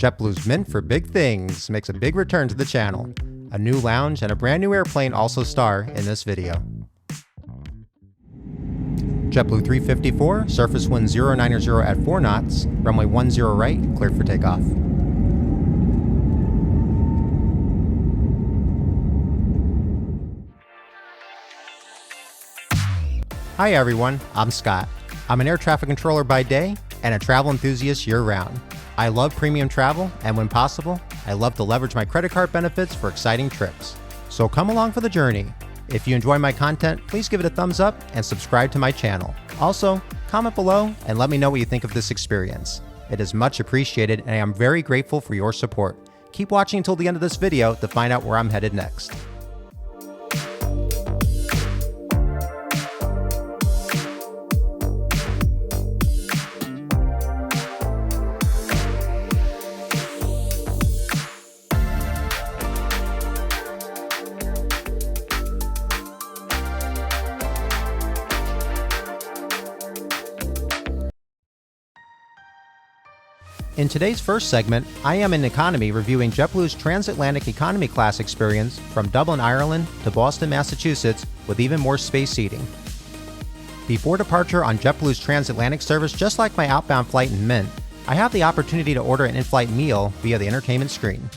JetBlue's Mint for Big Things makes a big return to the channel. A new lounge and a brand new airplane also star in this video. JetBlue 354, surface wind 090 at 4 knots, runway 10 right, cleared for takeoff. Hi everyone, I'm Scott. I'm an air traffic controller by day and a travel enthusiast year-round. I love premium travel, and when possible, I love to leverage my credit card benefits for exciting trips. So come along for the journey. If you enjoy my content, please give it a thumbs up and subscribe to my channel. Also, comment below and let me know what you think of this experience. It is much appreciated and I am very grateful for your support. Keep watching until the end of this video to find out where I'm headed next. In today's first segment, I am in economy reviewing JetBlue's Transatlantic economy class experience from Dublin, Ireland to Boston, Massachusetts with even more space seating. Before departure on JetBlue's Transatlantic service, just like my outbound flight in Mint, I have the opportunity to order an in-flight meal via the entertainment screen.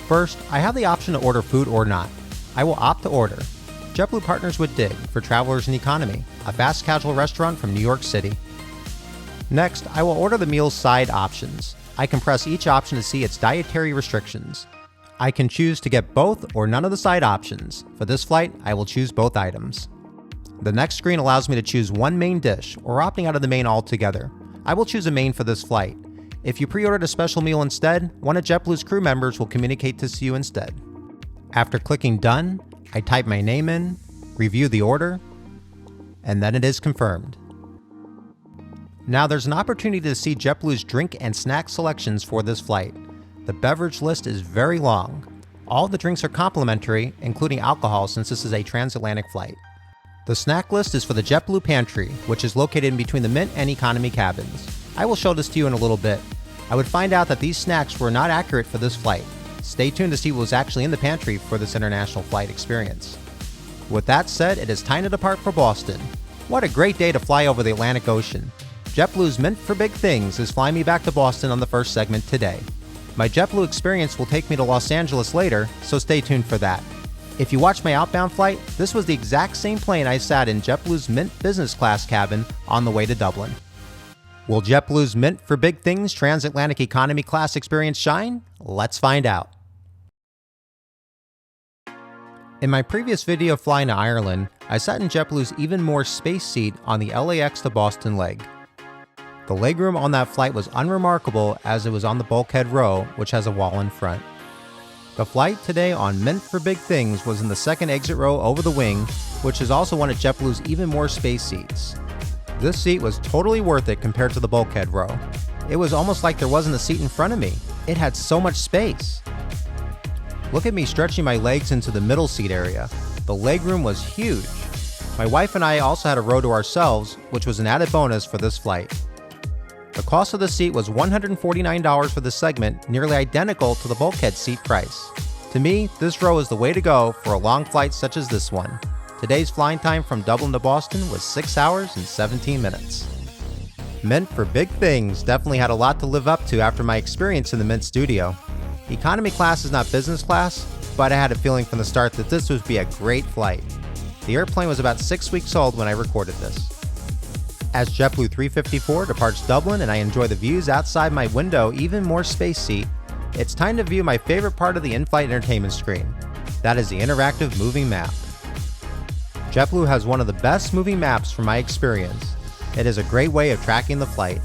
First, I have the option to order food or not. I will opt to order. JetBlue partners with DIG for travelers in economy, a fast casual restaurant from New York City. Next, I will order the meal's side options. I can press each option to see its dietary restrictions. I can choose to get both or none of the side options. For this flight, I will choose both items. The next screen allows me to choose one main dish or opting out of the main altogether. I will choose a main for this flight. If you pre-ordered a special meal instead, one of JetBlue's crew members will communicate this to you instead. After clicking done, I type my name in, review the order, and then it is confirmed. Now there's an opportunity to see JetBlue's drink and snack selections for this flight. The beverage list is very long. All the drinks are complimentary, including alcohol since this is a transatlantic flight. The snack list is for the JetBlue pantry, which is located in between the Mint and economy cabins. I will show this to you in a little bit. I would find out that these snacks were not accurate for this flight. Stay tuned to see what was actually in the pantry for this international flight experience. With that said, it is time to depart for Boston. What a great day to fly over the Atlantic Ocean. JetBlue's Mint for Big Things is flying me back to Boston on the first segment today. My JetBlue experience will take me to Los Angeles later, so stay tuned for that. If you watch my outbound flight, this was the exact same plane I sat in JetBlue's Mint business class cabin on the way to Dublin. Will JetBlue's Mint for Big Things Transatlantic economy class experience shine? Let's find out. In my previous video flying to Ireland, I sat in JetBlue's even more space seat on the LAX to Boston leg. The legroom on that flight was unremarkable as it was on the bulkhead row, which has a wall in front. The flight today on Mint for Big Things was in the second exit row over the wing, which is also one of JetBlue's even more space seats. This seat was totally worth it compared to the bulkhead row. It was almost like there wasn't a seat in front of me. It had so much space. Look at me stretching my legs into the middle seat area. The legroom was huge. My wife and I also had a row to ourselves, which was an added bonus for this flight. The cost of the seat was $149 for this segment, nearly identical to the bulkhead seat price. To me, this row is the way to go for a long flight such as this one. Today's flying time from Dublin to Boston was 6 hours and 17 minutes. Mint for Big Things definitely had a lot to live up to after my experience in the Mint studio. Economy class is not business class, but I had a feeling from the start that this would be a great flight. The airplane was about 6 weeks old when I recorded this. As JetBlue 354 departs Dublin and I enjoy the views outside my window even more space seat, it's time to view my favorite part of the in-flight entertainment screen. That is the interactive moving map. JetBlue has one of the best moving maps from my experience. It is a great way of tracking the flight.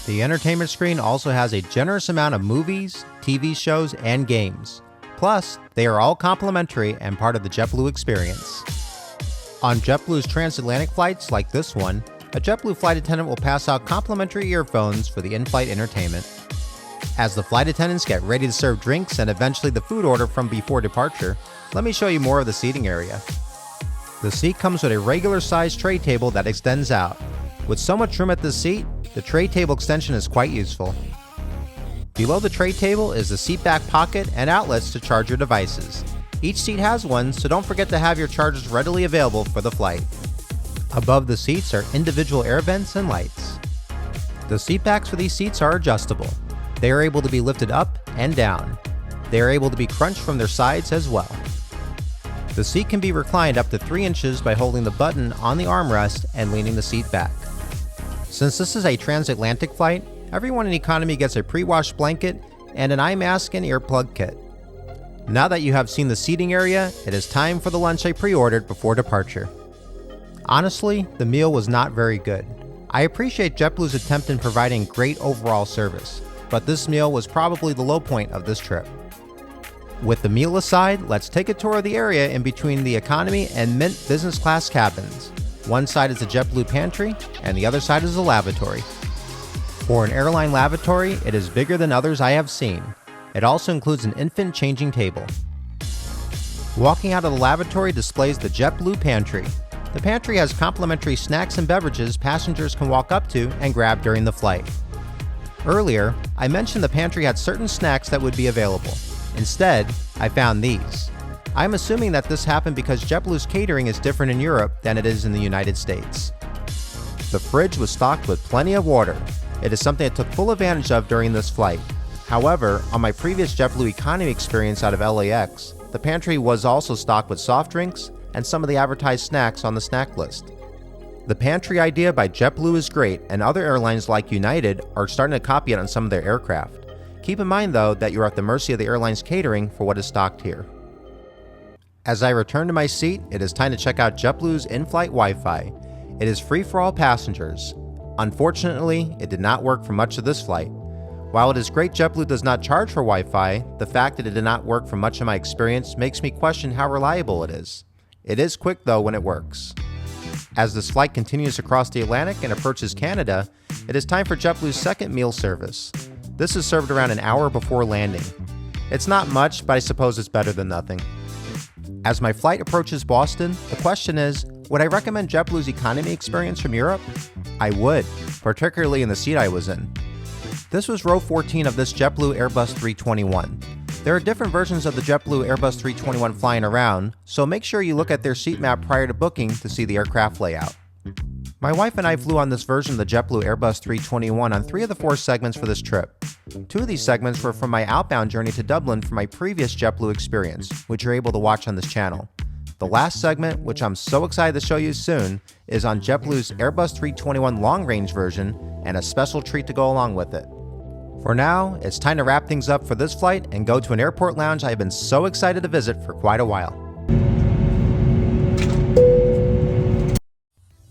The entertainment screen also has a generous amount of movies, TV shows, and games. Plus, they are all complimentary and part of the JetBlue experience. On JetBlue's transatlantic flights like this one, a JetBlue flight attendant will pass out complimentary earphones for the in-flight entertainment. As the flight attendants get ready to serve drinks and eventually the food order from before departure, let me show you more of the seating area. The seat comes with a regular-sized tray table that extends out. With so much room at this seat, the tray table extension is quite useful. Below the tray table is the seat back pocket and outlets to charge your devices. Each seat has one, so don't forget to have your chargers readily available for the flight. Above the seats are individual air vents and lights. The seat backs for these seats are adjustable. They are able to be lifted up and down. They are able to be crunched from their sides as well. The seat can be reclined up to 3 inches by holding the button on the armrest and leaning the seat back. Since this is a transatlantic flight, everyone in economy gets a pre-washed blanket and an eye mask and earplug kit. Now that you have seen the seating area, it is time for the lunch I pre-ordered before departure. Honestly, the meal was not very good. I appreciate JetBlue's attempt in providing great overall service, but this meal was probably the low point of this trip. With the meal aside, let's take a tour of the area in between the economy and Mint business class cabins. One side is the JetBlue pantry, and the other side is the lavatory. For an airline lavatory, it is bigger than others I have seen. It also includes an infant changing table. Walking out of the lavatory displays the JetBlue pantry. The pantry has complimentary snacks and beverages passengers can walk up to and grab during the flight. Earlier, I mentioned the pantry had certain snacks that would be available. Instead, I found these. I'm assuming that this happened because JetBlue's catering is different in Europe than it is in the United States. The fridge was stocked with plenty of water. It is something I took full advantage of during this flight. However, on my previous JetBlue economy experience out of LAX, the pantry was also stocked with soft drinks and some of the advertised snacks on the snack list. The pantry idea by JetBlue is great, and other airlines like United are starting to copy it on some of their aircraft. Keep in mind though that you're at the mercy of the airline's catering for what is stocked here. As I return to my seat, it is time to check out JetBlue's in-flight Wi-Fi. It is free for all passengers. Unfortunately, it did not work for much of this flight. While it is great JetBlue does not charge for Wi-Fi, the fact that it did not work for much of my experience makes me question how reliable it is. It is quick though when it works. As this flight continues across the Atlantic and approaches Canada, it is time for JetBlue's second meal service. This is served around an hour before landing. It's not much, but I suppose it's better than nothing. As my flight approaches Boston, the question is, would I recommend JetBlue's economy experience from Europe? I would, particularly in the seat I was in. This was row 14 of this JetBlue Airbus 321. There are different versions of the JetBlue Airbus 321 flying around, so make sure you look at their seat map prior to booking to see the aircraft layout. My wife and I flew on this version of the JetBlue Airbus 321 on 3 of the 4 segments for this trip. 2 of these segments were from my outbound journey to Dublin from my previous JetBlue experience, which you're able to watch on this channel. The last segment, which I'm so excited to show you soon, is on JetBlue's Airbus 321 long-range version, and a special treat to go along with it. For now, it's time to wrap things up for this flight and go to an airport lounge I've been so excited to visit for quite a while.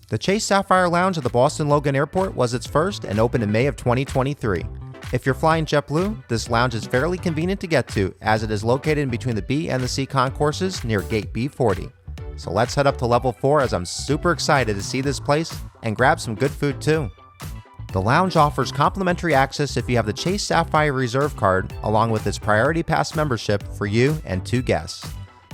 The Chase Sapphire Lounge at the Boston Logan Airport was its first and opened in May of 2023. If you're flying JetBlue, this lounge is fairly convenient to get to, as it is located in between the B and the C concourses near gate B40. So let's head up to level 4 as I'm super excited to see this place and grab some good food too. The lounge offers complimentary access if you have the Chase Sapphire Reserve card, along with its Priority Pass membership for you and 2 guests.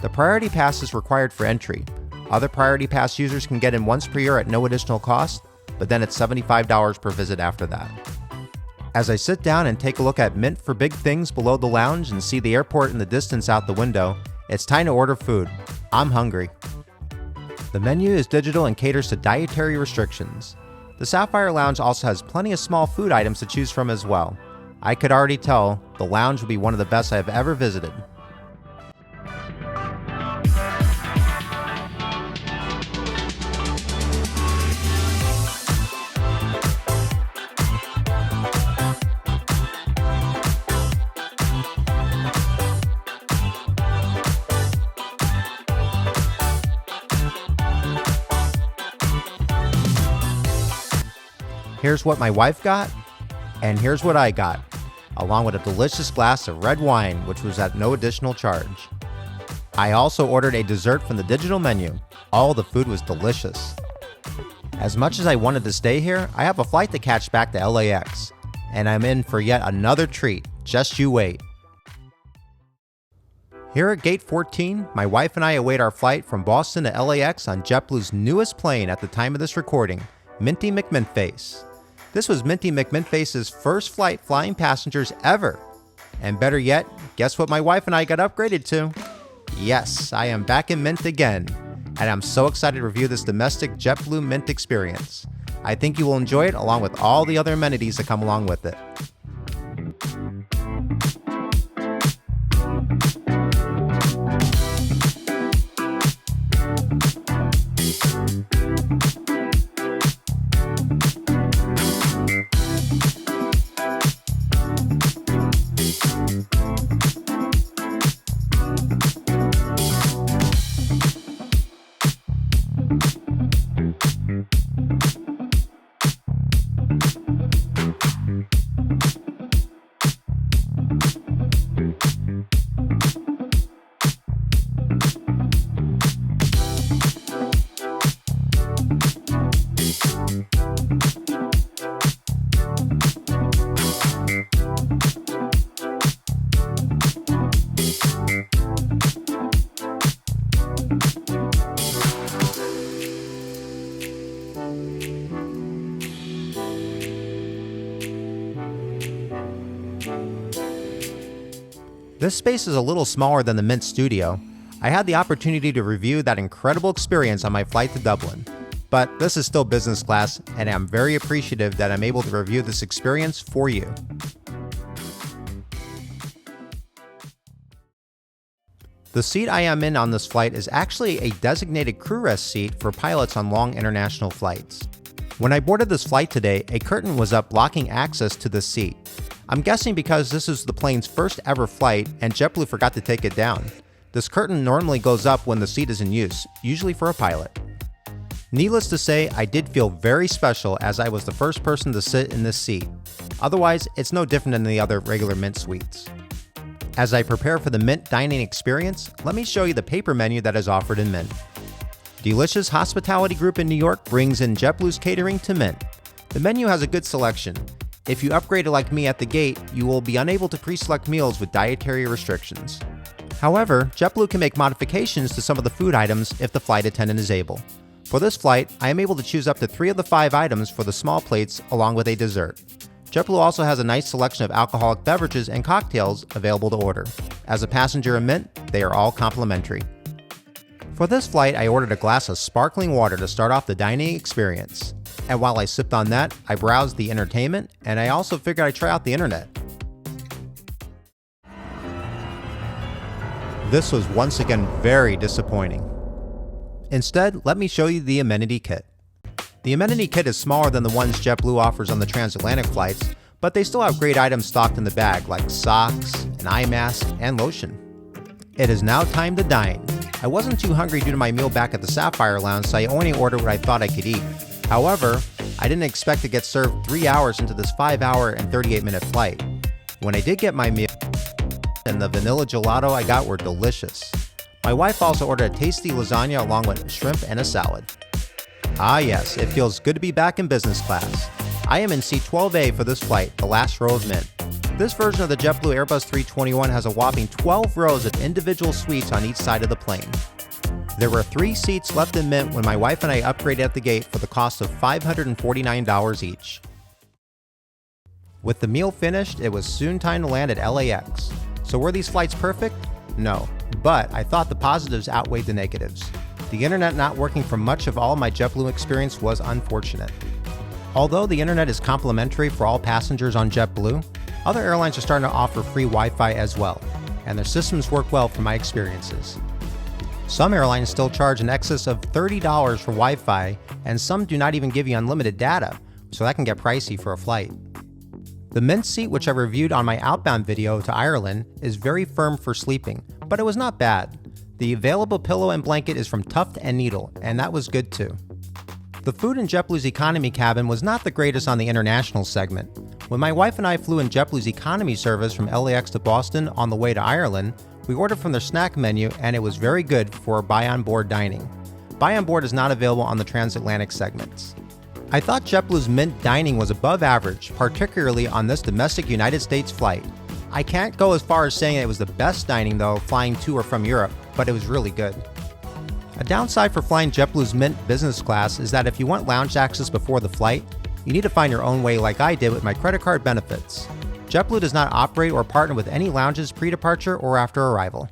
The Priority Pass is required for entry. Other Priority Pass users can get in once per year at no additional cost, but then it's $75 per visit after that. As I sit down and take a look at Mint for Big Things below the lounge and see the airport in the distance out the window, it's time to order food. I'm hungry. The menu is digital and caters to dietary restrictions. The Sapphire Lounge also has plenty of small food items to choose from as well. I could already tell the lounge will be one of the best I have ever visited. Here's what my wife got, and here's what I got, along with a delicious glass of red wine, which was at no additional charge. I also ordered a dessert from the digital menu. All the food was delicious. As much as I wanted to stay here, I have a flight to catch back to LAX, and I'm in for yet another treat. Just you wait. Here at Gate 14, my wife and I await our flight from Boston to LAX on JetBlue's newest plane at the time of this recording, Minty McMintface. This was Minty McMintface's first flight flying passengers ever And better yet, guess what my wife and I got upgraded to? Yes, I am back in Mint again, and I'm so excited to review this domestic JetBlue Mint experience. I think you will enjoy it along with all the other amenities that come along with it. This space is a little smaller than the Mint studio. I had the opportunity to review that incredible experience on my flight to Dublin. But this is still business class, and I'm very appreciative that I'm able to review this experience for you. The seat I am in on this flight is actually a designated crew rest seat for pilots on long international flights. When I boarded this flight today, a curtain was up blocking access to this seat. I'm guessing because this is the plane's first ever flight and JetBlue forgot to take it down. This curtain normally goes up when the seat is in use, usually for a pilot. Needless to say, I did feel very special as I was the first person to sit in this seat. Otherwise, it's no different than the other regular Mint suites. As I prepare for the Mint dining experience, let me show you the paper menu that is offered in Mint. Delicious Hospitality Group in New York brings in JetBlue's catering to Mint. The menu has a good selection. If you upgraded like me at the gate, you will be unable to pre-select meals with dietary restrictions. However, JetBlue can make modifications to some of the food items if the flight attendant is able. For this flight, I am able to choose up to 3 of the 5 items for the small plates along with a dessert. JetBlue also has a nice selection of alcoholic beverages and cocktails available to order. As a passenger in Mint, they are all complimentary. For this flight, I ordered a glass of sparkling water to start off the dining experience. And while I sipped on that, I browsed the entertainment, and I also figured I'd try out the internet. This was once again very disappointing. Instead, let me show you the Amenity kit. The Amenity kit is smaller than the ones JetBlue offers on the Transatlantic flights, but they still have great items stocked in the bag like socks, an eye mask, and lotion. It is now time to dine. I wasn't too hungry due to my meal back at the Sapphire Lounge, so I only ordered what I thought I could eat. However, I didn't expect to get served 3 hours into this 5-hour and 38-minute flight. When I did get my meal, and the vanilla gelato I got were delicious. My wife also ordered a tasty lasagna along with shrimp and a salad. Ah yes, it feels good to be back in business class. I am in seat 12A for this flight, the last row of Mint. This version of the JetBlue Airbus A321 has a whopping 12 rows of individual suites on each side of the plane. There were 3 seats left in Mint when my wife and I upgraded at the gate for the cost of $549 each. With the meal finished, it was soon time to land at LAX. So were these flights perfect? No, but I thought the positives outweighed the negatives. The internet not working for much of all my JetBlue experience was unfortunate. Although the internet is complimentary for all passengers on JetBlue, other airlines are starting to offer free Wi-Fi as well, and their systems work well from my experiences. Some airlines still charge in excess of $30 for Wi-Fi, and some do not even give you unlimited data, so that can get pricey for a flight. The Mint seat, which I reviewed on my outbound video to Ireland, is very firm for sleeping, but it was not bad. The available pillow and blanket is from Tuft & Needle, and that was good too. The food in JetBlue's economy cabin was not the greatest on the international segment. When my wife and I flew in JetBlue's economy service from LAX to Boston on the way to Ireland, we ordered from their snack menu and it was very good for buy-on-board dining. Buy-on-board is not available on the Transatlantic segments. I thought JetBlue's Mint dining was above average, particularly on this domestic United States flight. I can't go as far as saying it was the best dining though, flying to or from Europe, but it was really good. A downside for flying JetBlue's Mint business class is that if you want lounge access before the flight, you need to find your own way like I did with my credit card benefits. JetBlue does not operate or partner with any lounges pre-departure or after arrival.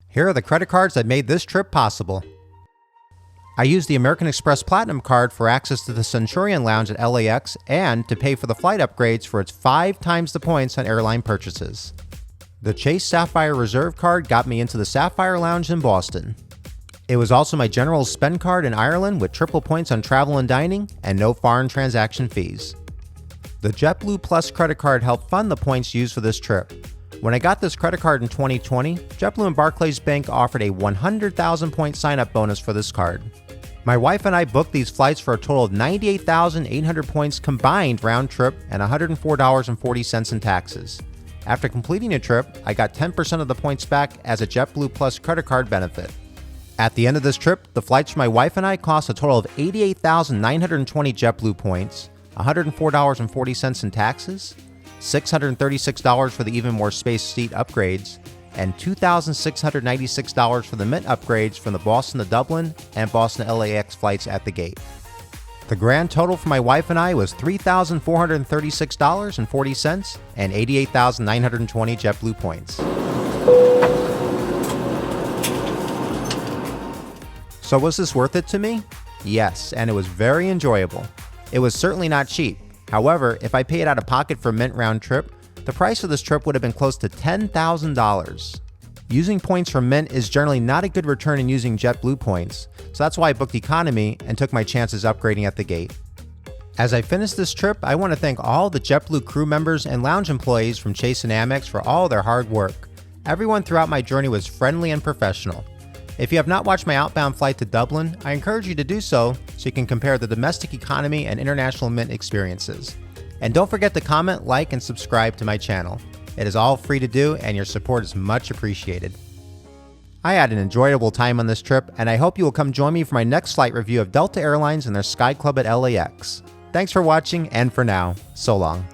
Here are the credit cards that made this trip possible. I used the American Express Platinum card for access to the Centurion Lounge at LAX and to pay for the flight upgrades for its 5 times the points on airline purchases. The Chase Sapphire Reserve card got me into the Sapphire Lounge in Boston. It was also my General's Spend card in Ireland with triple points on travel and dining and no foreign transaction fees. The JetBlue Plus credit card helped fund the points used for this trip. When I got this credit card in 2020, JetBlue and Barclays Bank offered a 100,000 point sign-up bonus for this card. My wife and I booked these flights for a total of 98,800 points combined round trip and $104.40 in taxes. After completing a trip, I got 10% of the points back as a JetBlue Plus credit card benefit. At the end of this trip, the flights for my wife and I cost a total of 88,920 JetBlue points, $104.40 in taxes, $636 for the Even More Space seat upgrades, and $2,696 for the Mint upgrades from the Boston to Dublin and Boston to LAX flights at the gate. The grand total for my wife and I was $3,436.40 and 88,920 JetBlue points. So was this worth it to me? Yes, and it was very enjoyable. It was certainly not cheap. However, if I paid out of pocket for Mint round trip, the price of this trip would have been close to $10,000. Using points from Mint is generally not a good return in using JetBlue points, so that's why I booked economy and took my chances upgrading at the gate. As I finish this trip, I want to thank all the JetBlue crew members and lounge employees from Chase and Amex for all their hard work. Everyone throughout my journey was friendly and professional. If you have not watched my outbound flight to Dublin, I encourage you to do so you can compare the domestic economy and international Mint experiences. And don't forget to comment, like, and subscribe to my channel. It is all free to do and your support is much appreciated. I had an enjoyable time on this trip and I hope you will come join me for my next flight review of Delta Airlines and their Sky Club at LAX. Thanks for watching and for now, so long.